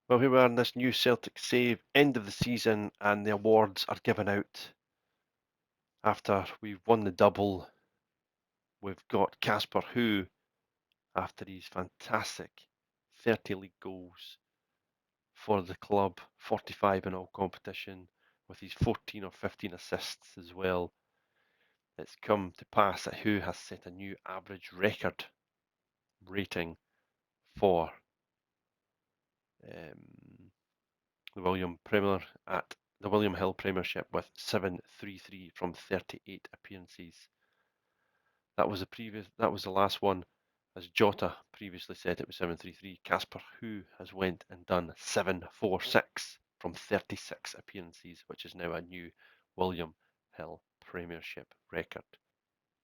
Well, here we are in this new Celtic save, end of the season, and the awards are given out. After we've won the double, we've got Kasper who, after his fantastic 30 league goals for the club, 45 in all competition, with his 14 or 15 assists as well, it's come to pass that Høgh has set a new average record rating for the William Hill Premiership with 733 from 38 appearances. That was the last one, as Jota previously said it was 733. Kasper who has went and done 746 from 36 appearances, which is now a new William Hill Premiership record.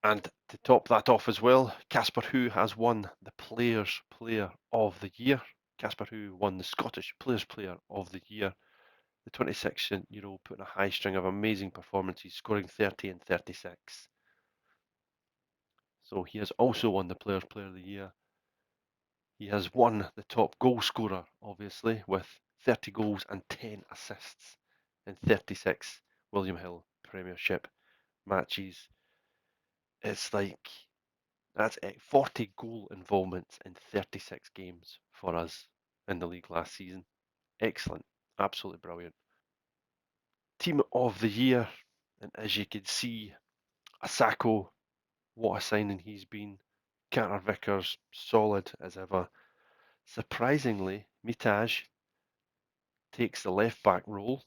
And to top that off as well, Kasper who has won the Players Player of the Year. Kasper who won the Scottish Players Player of the Year. The 26-year-old put in a high string of amazing performances, scoring 30 and 36. So he has also won the Players Player of the Year. He has won the top goal scorer, obviously, with 30 goals and 10 assists in 36 William Hill Premiership matches. It's like that's 40 goal involvements in 36 games for us in the league last season. Excellent, absolutely brilliant. Team of the Year, and as you can see, Asako, what a signing he's been. Carter Vickers, solid as ever. Surprisingly, Mitaj takes the left back role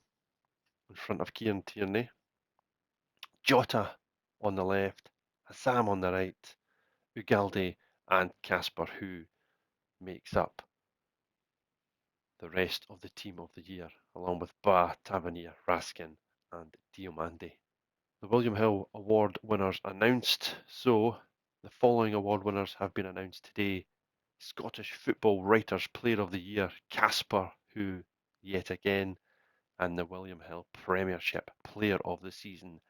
in front of Kieran Tierney. Jota on the left, Hassan on the right, Ugalde and Kasper who makes up the rest of the team of the year, along with Ba, Tavernier, Raskin and Diomande. The William Hill Award winners announced. So, the following award winners have been announced today. Scottish Football Writers Player of the Year, Kasper, who, yet again, and the William Hill Premiership Player of the Season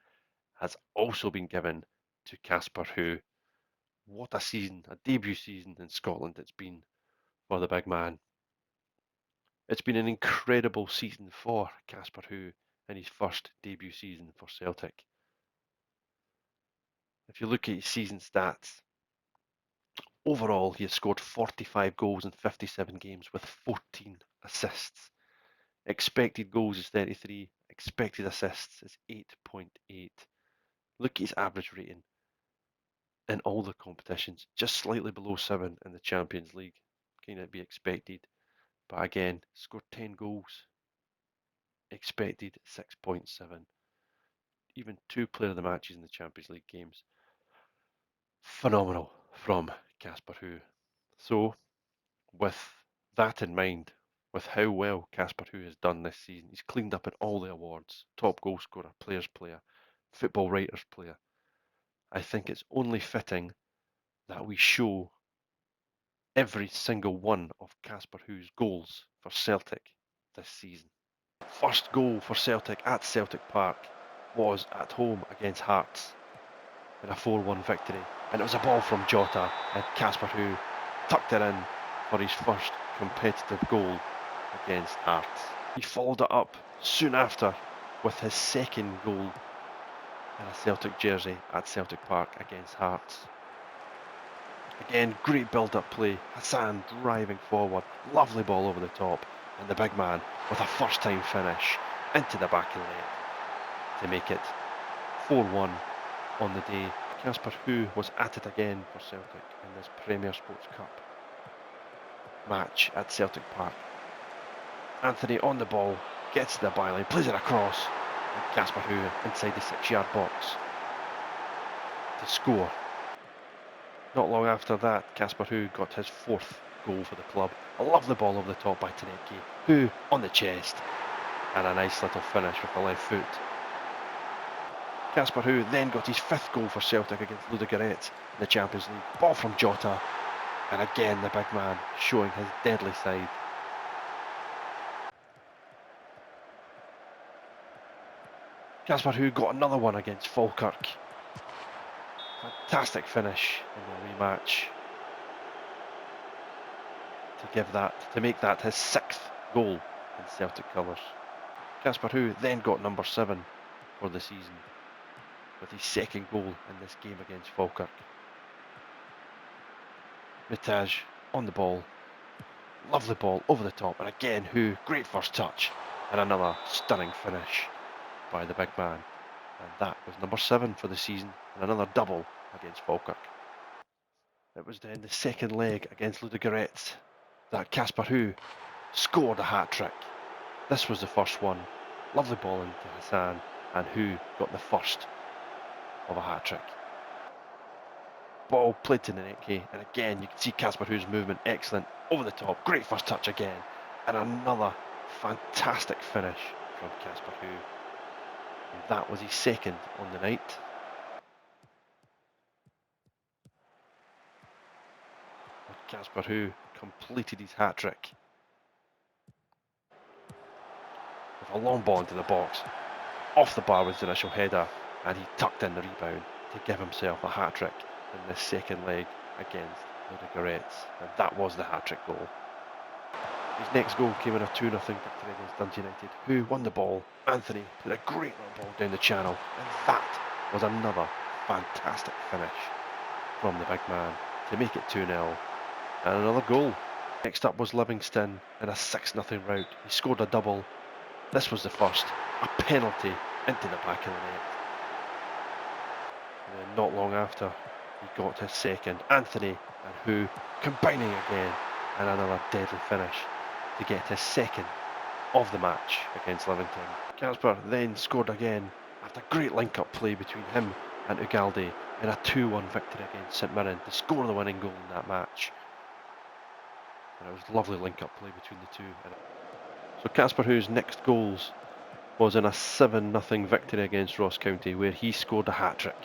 has also been given to Kasper, who, what a season, a debut season in Scotland it's been for the big man. It's been an incredible season for Kasper, who, in his first debut season for Celtic. If you look at his season stats, overall he has scored 45 goals in 57 games with 14 assists. Expected goals is 33, expected assists is 8.8. Look at his average rating in all the competitions, just slightly below 7 in the Champions League. Kind of be expected. But again, scored 10 goals, expected 6.7. Even 2 player of the matches in the Champions League games. Phenomenal from Kasper Høgh. So, with that in mind, with how well Kasper Høgh has done this season, he's cleaned up in all the awards. Top goal scorer, players player, football writers player. I think it's only fitting that we show every single one of Kasper Høgh's goals for Celtic this season. First goal for Celtic at Celtic Park was at home against Hearts in a 4-1 victory, and it was a ball from Jota, and Kasper Høgh tucked it in for his first competitive goal against Hearts. He followed it up soon after with his second goal in a Celtic jersey at Celtic Park against Hearts. Again, great build-up play. Hassan driving forward, lovely ball over the top, and the big man with a first-time finish into the back of the net to make it 4-1 on the day. Kasper Høgh was at it again for Celtic in this Premier Sports Cup match at Celtic Park. Anthony on the ball, gets to the byline, plays it across, and Kasper Høgh inside the 6-yard box to score. Not long after that, Kasper Høgh got his 4th goal for the club. A lovely ball over the top by Taneki, Høgh on the chest, and a nice little finish with the left foot. Kasper Høgh then got his 5th goal for Celtic against Ludogorets in the Champions League. Ball from Jota, and again the big man showing his deadly side. Kasper Høgh got another one against Falkirk. Fantastic finish in the rematch to make that his 6th goal in Celtic colours. Kasper Høgh then got number 7 for the season with his second goal in this game against Falkirk. Mitaj on the ball, lovely ball over the top, and again Høgh, great first touch, and another stunning finish by the big man. And that was number 7 for the season, and another double against Falkirk. It was then the second leg against Ludogorets that Kasper Høgh scored a hat-trick. This was the first one. Lovely ball into Hassan, and Høgh got the first of a hat-trick. Ball played to the net, and again you can see Kasper Høgh's movement, excellent, over the top, great first touch again, and another fantastic finish from Kasper Høgh. And that was his second on the night. And Kasper Høgh completed his hat-trick with a long ball into the box. Off the bar was the initial header, and he tucked in the rebound to give himself a hat-trick in this second leg against Ludogorets, and that was the hat-trick goal. His next goal came in a 2-0 victory against Dundee United, who won the ball. Anthony put a great little ball down the channel, and that was another fantastic finish from the big man to make it 2-0, and another goal. Next up was Livingston in a 6-0 rout. He scored a double. This was the first, a penalty into the back of the net. And then not long after, he got his second. Anthony and Høgh combining again, and another deadly finish to get his second of the match against Livingston. Kasper then scored again after great link-up play between him and Ugalde in a 2-1 victory against St Mirren to score the winning goal in that match. And it was lovely link-up play between the two. So Kasper Høgh's next goals was in a 7-0 victory against Ross County, where he scored a hat-trick.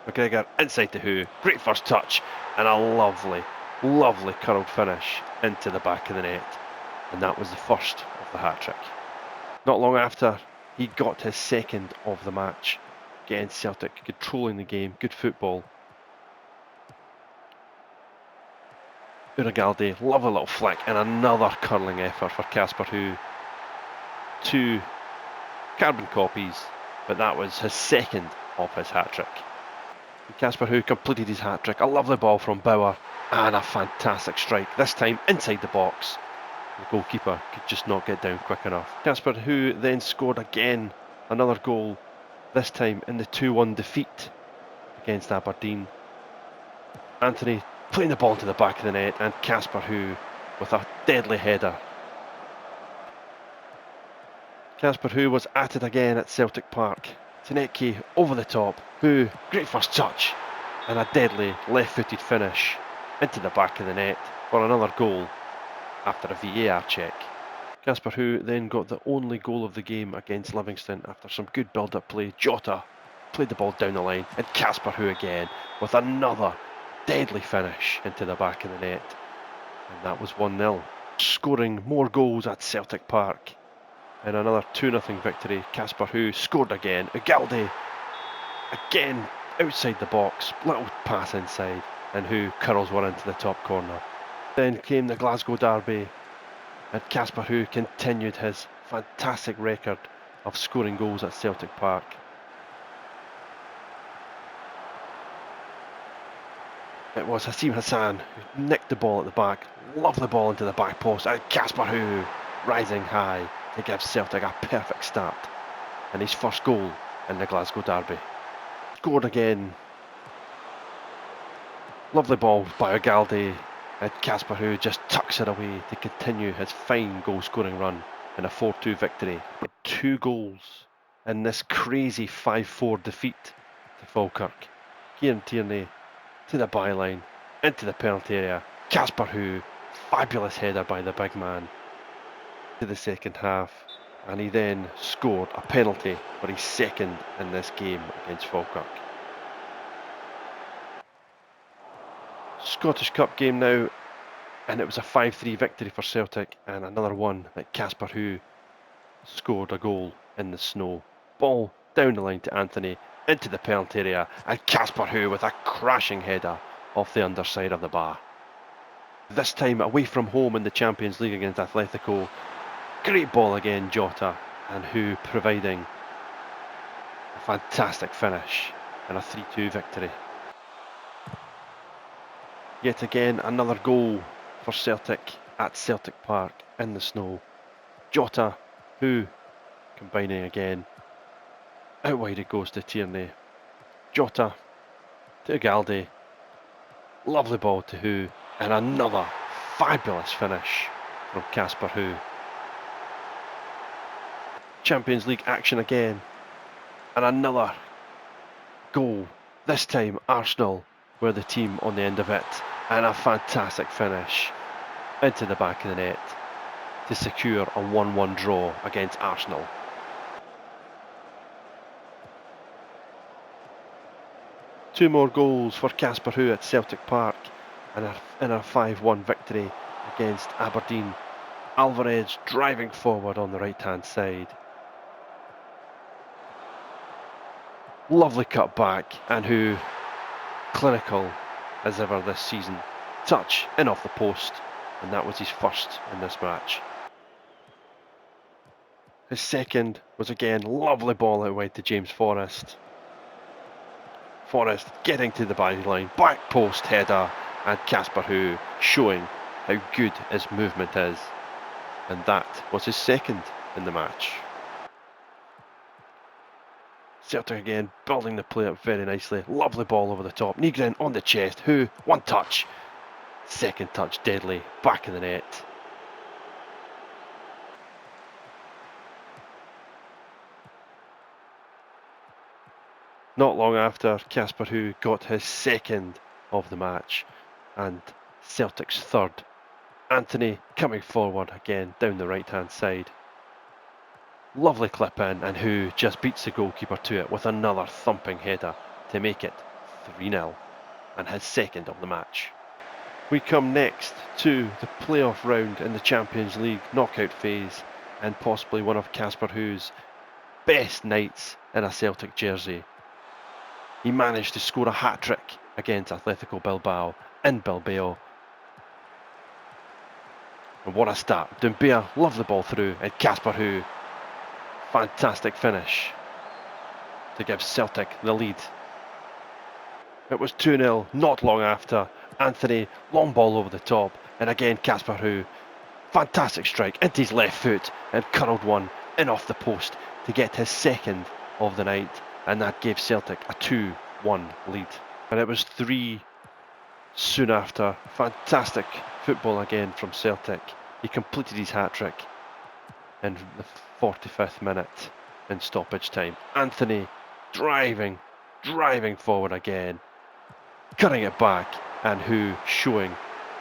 McGregor inside to Høgh, great first touch, and a lovely, lovely curled finish into the back of the net, and that was the first of the hat-trick. Not long after, he got his second of the match against Celtic, controlling the game, good football. Ugalde, lovely little flick, and another curling effort for Kasper Høgh. 2 carbon copies, but that was his second of his hat-trick. Kasper Høgh completed his hat-trick, a lovely ball from Bauer, and a fantastic strike, this time inside the box. The goalkeeper could just not get down quick enough. Kasper Høgh then scored again, another goal, this time in the 2-1 defeat against Aberdeen. Anthony playing the ball to the back of the net, and Kasper Høgh with a deadly header. Kasper Høgh was at it again at Celtic Park. Tanecki over the top, Høgh, great first touch, and a deadly left-footed finish into the back of the net for another goal after a VAR check. Kasper Høgh then got the only goal of the game against Livingston after some good build-up play. Jota played the ball down the line, and Kasper Høgh again with another deadly finish into the back of the net, and that was 1-0. Scoring more goals at Celtic Park. In another 2-0 victory, Kasper Høgh scored again. Ugalde again outside the box, little pass inside, and Høgh curls one into the top corner. Then came the Glasgow derby, and Kasper Høgh continued his fantastic record of scoring goals at Celtic Park. It was Hassan who nicked the ball at the back, lovely ball into the back post, and Kasper Høgh rising high to give Celtic a perfect start and his first goal in the Glasgow derby. Scored again. Lovely ball by Ugalde, and Kasper Høgh just tucks it away to continue his fine goal scoring run in a 4-2 victory. 2 goals in this crazy 5-4 defeat to Falkirk. Kieran Tierney to the byline, into the penalty area. Kasper Høgh, fabulous header by the big man to the second half, and he then scored a penalty for his second in this game against Falkirk. Scottish Cup game now, and it was a 5-3 victory for Celtic, and another one that Kasper Høgh scored a goal in the snow. Ball down the line to Anthony, into the penalty area, and Kasper Høgh with a crashing header off the underside of the bar. This time away from home in the Champions League against Atletico. Great ball again, Jota, and Høgh providing a fantastic finish and a 3-2 victory. Yet again, another goal for Celtic at Celtic Park in the snow. Jota, Høgh combining again. Out wide it goes to Tierney. Jota to Galdi. Lovely ball to Høgh, and another fabulous finish from Kasper Høgh. Champions League action again, and another goal. This time Arsenal were the team on the end of it, and a fantastic finish into the back of the net to secure a 1-1 draw against Arsenal. Two more goals for Kasper Høgh at Celtic Park and in a 5-1 victory against Aberdeen. Alvarez driving forward on the right hand side. Lovely cut back, and Høgh clinical as ever this season. Touch in off the post, and that was his first in this match. His second was again lovely ball out wide to James Forrest. Forrest getting to the byline, back post header, and Kasper Høgh showing how good his movement is. And that was his second in the match. Celtic again building the play up very nicely. Lovely ball over the top. Nygren on the chest. Høgh, one touch. Second touch deadly. Back of the net. Not long after, Kasper Høgh got his second of the match and Celtic's third. Anthony coming forward again down the right hand side. Lovely clip in, and Høgh just beats the goalkeeper to it with another thumping header to make it 3-0 and his second of the match. We come next to the playoff round in the Champions League knockout phase, and possibly one of Kasper Høgh's best nights in a Celtic jersey. He managed to score a hat-trick against Atletico Bilbao in Bilbao. And what a start. Doumbia loved the ball through, and Kasper Høgh, fantastic finish to give Celtic the lead. It was 2-0 not long after. Anthony, long ball over the top, and again Kasper Høgh, fantastic strike into his left foot and curled one in off the post to get his second of the night, and that gave Celtic a 2-1 lead. And it was 3 soon after. Fantastic football again from Celtic. He completed his hat-trick in the 45th minute in stoppage time. Anthony driving forward again, cutting it back, and Høgh showing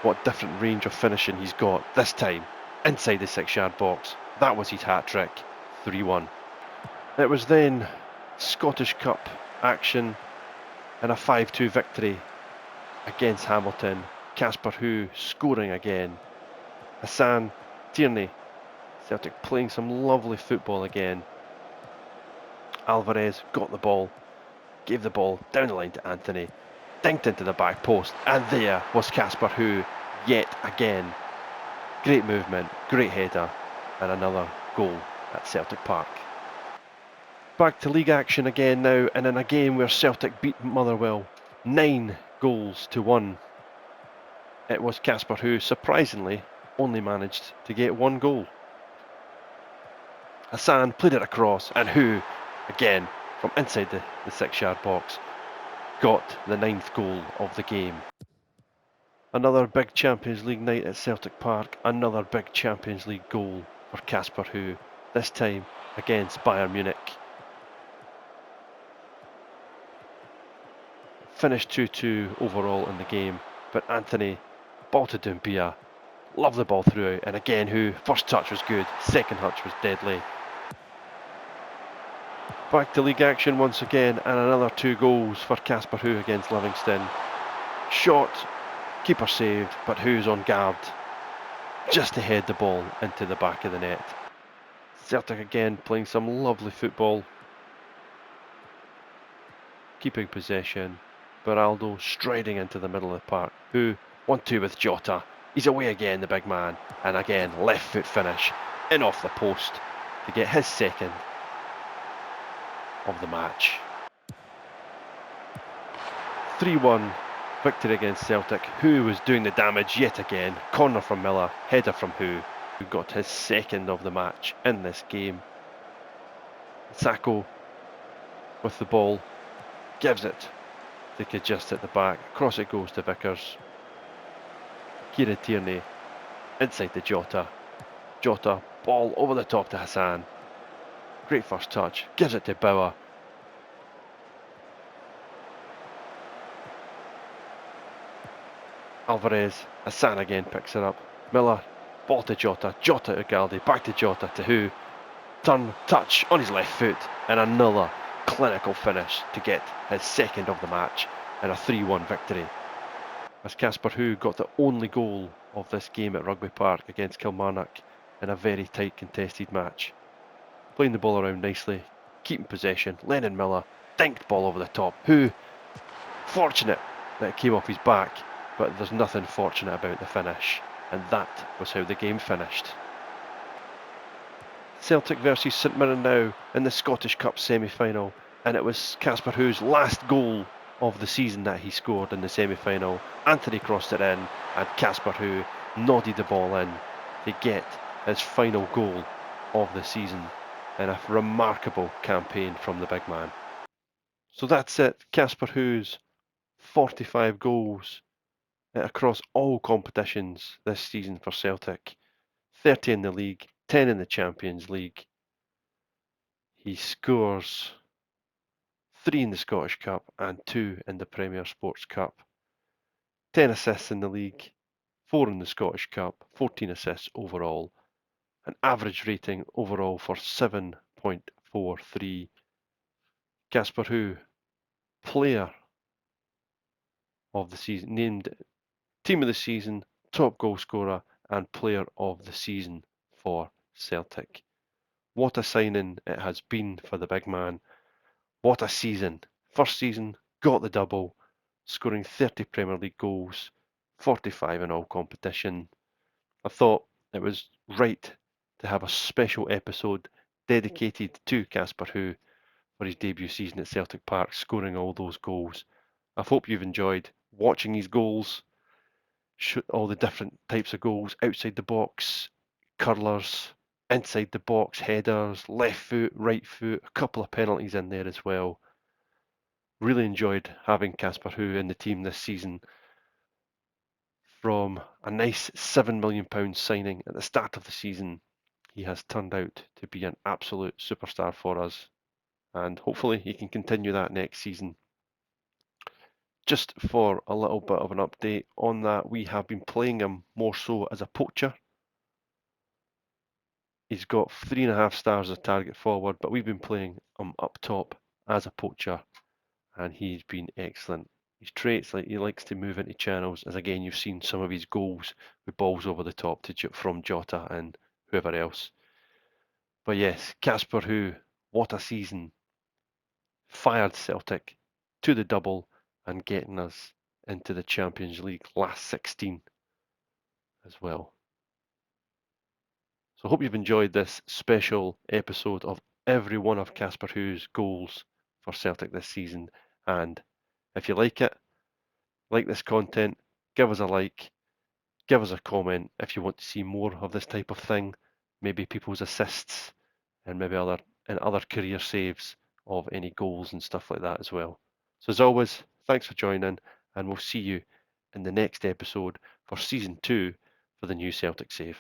what different range of finishing he's got, this time inside the 6-yard box. That was his hat-trick, 3-1. It was then Scottish Cup action and a 5-2 victory against Hamilton. Kasper Høgh scoring again. Hassan, Tierney, Celtic playing some lovely football again. Alvarez got the ball, gave the ball down the line to Anthony, dinked into the back post, and there was Kasper Høgh yet again. Great movement, great header, and another goal at Celtic Park. Back to league action again now, and in a game where Celtic beat Motherwell 9-1. It was Kasper Høgh surprisingly only managed to get 1 goal. Hassan played it across, and Høgh, again from inside the 6-yard box, got the 9th goal of the game. Another big Champions League night at Celtic Park, another big Champions League goal for Kasper Høgh, this time against Bayern Munich. Finished 2-2 overall in the game, but Anthony, ball to Doumbia, loved the ball throughout, and again Høgh, first touch was good, second touch was deadly. Back to league action once again, and another 2 goals for Kasper Høgh against Livingston. Shot, keeper saved, but Høgh's on guard just to head the ball into the back of the net. Celtic again playing some lovely football, keeping possession, Beraldo striding into the middle of the park. Høgh 1-2 with Jota. He's away again, the big man. And again, left foot finish. In off the post to get his second of the match. 3-1 victory against Celtic. Høgh was doing the damage yet again. Corner from Miller, header from Høgh, who got his second of the match in this game. Sacco with the ball, gives it to Kajist at the back. Across it goes to Vickers. Kieran Tierney inside to Jota. Jota, ball over the top to Hassan. Great first touch, gives it to Bauer. Alvarez, Hassan again picks it up. Miller, ball to Jota, Jota to Galdi, back to Jota to Høgh. Turn, touch on his left foot, and another clinical finish to get his second of the match and a 3-1 victory. As Kasper Høgh got the only goal of this game at Rugby Park against Kilmarnock in a very tight contested match. Playing the ball around nicely, keeping possession, Lennon Miller, dinked ball over the top. Høgh, fortunate that it came off his back, but there's nothing fortunate about the finish, and that was how the game finished. Celtic versus St Mirren now in the Scottish Cup semi-final, and it was Kasper Høgh's last goal of the season that he scored in the semi-final. Anthony crossed it in, and Kasper Høgh nodded the ball in to get his final goal of the season in a remarkable campaign from the big man. So that's it, Kasper Høgh's 45 goals across all competitions this season for Celtic. 30 in the league, 10 in the Champions League. He scores 3 in the Scottish Cup and 2 in the Premier Sports Cup. 10 assists in the league, 4 in the Scottish Cup, 14 assists overall. An average rating overall for 7.43. Kasper Høgh, player of the season, named team of the season, top goal scorer and player of the season for Celtic. What a signing it has been for the big man. What a season. First season, got the double, scoring 30 Premier League goals, 45 in all competition. I thought it was right to have a special episode dedicated to Kasper Høgh for his debut season at Celtic Park, scoring all those goals. I hope you've enjoyed watching his goals, all the different types of goals, outside the box, curlers, inside the box, headers, left foot, right foot, a couple of penalties in there as well. Really enjoyed having Kasper Høgh in the team this season. From a nice £7 million signing at the start of the season, he has turned out to be an absolute superstar for us, and hopefully he can continue that next season. Just for a little bit of an update on that, we have been playing him more so as a poacher. He's got 3.5 stars as target forward, but we've been playing him up top as a poacher, and he's been excellent. His traits, like he likes to move into channels, as again you've seen some of his goals with balls over the top from Jota and whoever else. But yes, Kasper Høgh, what a season. Fired Celtic to the double and getting us into the Champions League last 16 as well. So I hope you've enjoyed this special episode of every one of Kasper Høgh's goals for Celtic this season. And if you like it, like this content, give us a like, give us a comment if you want to see more of this type of thing, maybe people's assists and maybe other career saves of any goals and stuff like that as well. So as always, thanks for joining, and we'll see you in the next episode for Season 2 for the new Celtic Save.